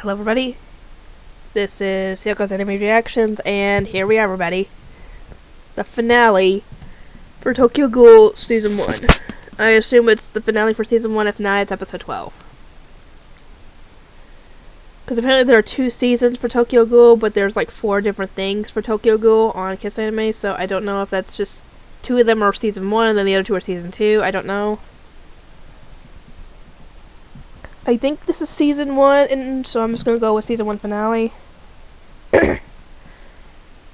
Hello everybody, this is Yoko's Anime Reactions, and here we are everybody. The finale for Tokyo Ghoul Season 1. I assume it's the finale for Season 1, if not, it's Episode 12. Because apparently there are 2 seasons for Tokyo Ghoul, but there's like 4 different things for Tokyo Ghoul on Kiss Anime, so I don't know if that's just 2 of them are Season 1 and then the other 2 are Season 2, I don't know. I think this is Season 1, and so I'm just going to go with Season 1 finale.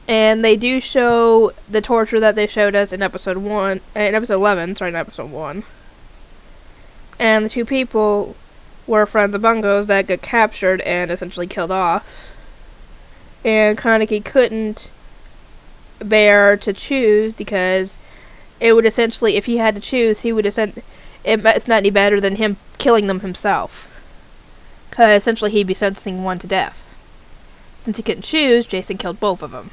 And they do show the torture that they showed us in Episode 1, in Episode 11, sorry, not Episode 1. And the 2 people were friends of Bungo's that got captured and essentially killed off. And Kaneki couldn't bear to choose because it would essentially, if he had to choose, he would essentially, it's not any better than him killing them himself. Because essentially he'd be sentencing one to death. Since he couldn't choose, Jason killed both of them.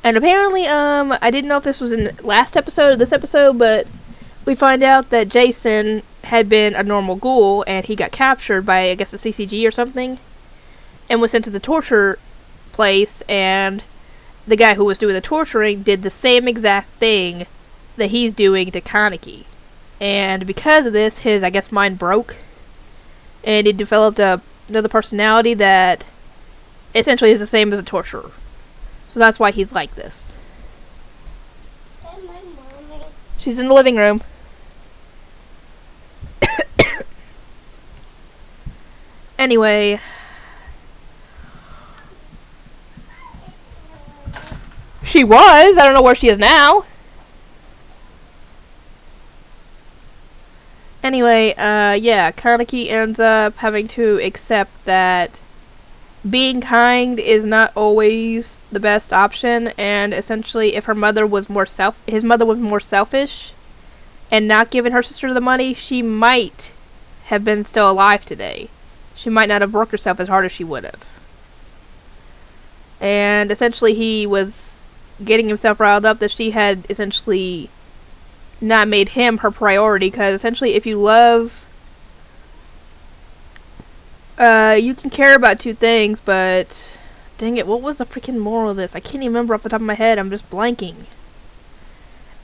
And apparently, I didn't know if this was in the last episode or this episode, but we find out that Jason had been a normal ghoul and he got captured by, I guess, the CCG or something. And was sent to the torture place, and the guy who was doing the torturing did the same exact thing that he's doing to Kaneki. And because of this, his, I guess, mind broke. And he developed another personality that essentially is the same as a torturer. So that's why he's like this. She's in the living room. Anyway. She was. I don't know where she is now. Anyway, yeah, Kaneki ends up having to accept that being kind is not always the best option, and essentially if his mother was more selfish and not giving her sister the money, she might have been still alive today. She might not have worked herself as hard as she would have. And essentially he was getting himself riled up that she had essentially not made him her priority, because essentially if you love, you can care about 2 things, but dang it, what was the freaking moral of this? I can't even remember off the top of my head, I'm just blanking.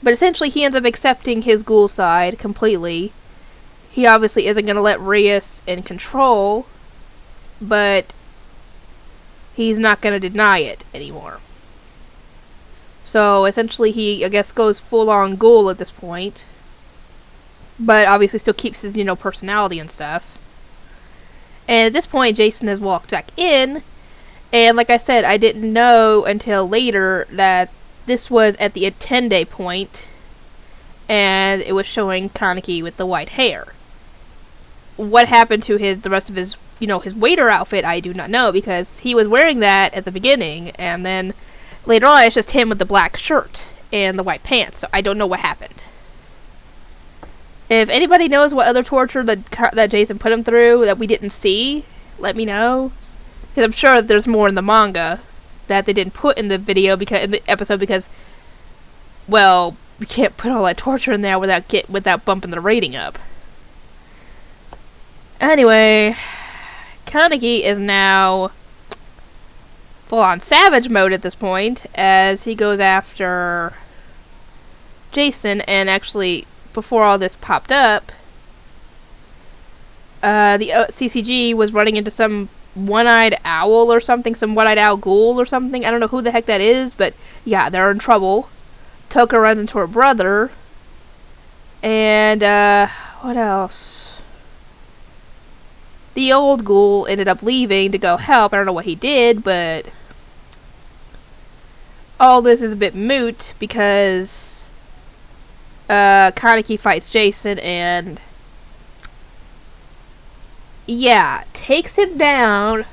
But essentially he ends up accepting his ghoul side completely. He obviously isn't going to let Rias in control, but he's not going to deny it anymore. So essentially he, I guess, goes full on ghoul at this point. But obviously still keeps his, personality and stuff. And at this point Jason has walked back in. And like I said, I didn't know until later that this was at the 10-day point. And it was showing Kaneki with the white hair. What happened to the rest of his, his waiter outfit, I do not know. Because he was wearing that at the beginning, and then later on, it's just him with the black shirt and the white pants, so I don't know what happened. If anybody knows what other torture that Jason put him through that we didn't see, let me know. Because I'm sure that there's more in the manga that they didn't put in the video, in the episode, because, well, you can't put all that torture in there without bumping the rating up. Anyway, Kaneki is now full-on savage mode at this point, as he goes after Jason. And actually, before all this popped up, the CCG was running into some one-eyed owl or something, some one-eyed owl ghoul or something. I don't know who the heck that is, but yeah, they're in trouble. Toka runs into her brother, and what else? The old ghoul ended up leaving to go help. I don't know what he did, but all this is a bit moot because Kaneki fights Jason and, yeah, takes him down.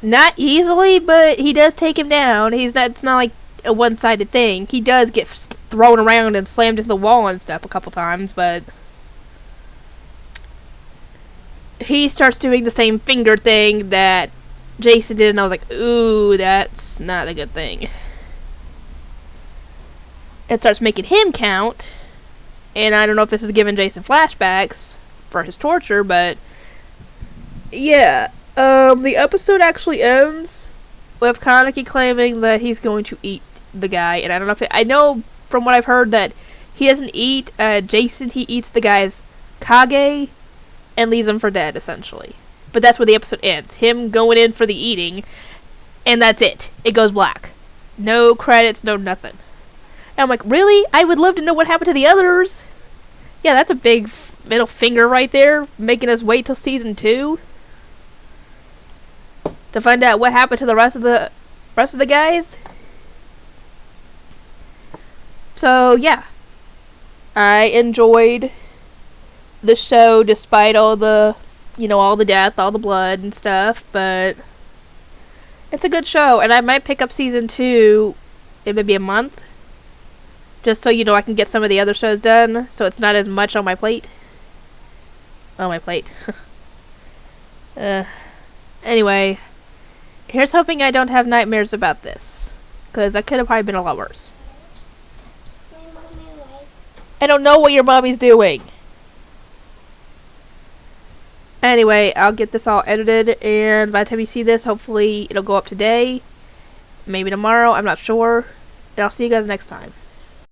Not easily, but he does take him down. It's not like a one-sided thing. He does get thrown around and slammed into the wall and stuff a couple times, but he starts doing the same finger thing that Jason did, and I was like, ooh, that's not a good thing. It starts making him count, and I don't know if this is giving Jason flashbacks for his torture, but yeah, The episode actually ends with Kaneki claiming that he's going to eat the guy, and I don't know if I know from what I've heard that he doesn't eat Jason. He eats the guy's Kage and leaves him for dead, essentially. But that's where the episode ends. Him going in for the eating, and that's it. It goes black. No credits, no nothing. And I'm like, really? I would love to know what happened to the others. Yeah, that's a big middle finger right there, making us wait till season 2 to find out what happened to the rest of the guys. So yeah, I enjoyed the show despite all the, all the death, all the blood and stuff, but it's a good show, and I might pick up season 2 in maybe a month, just so I can get some of the other shows done, so it's not as much on my plate. Anyway, here's hoping I don't have nightmares about this, because that could have probably been a lot worse. I don't know what your mommy's doing. Anyway, I'll get this all edited, and by the time you see this, hopefully it'll go up today. Maybe tomorrow, I'm not sure. And I'll see you guys next time.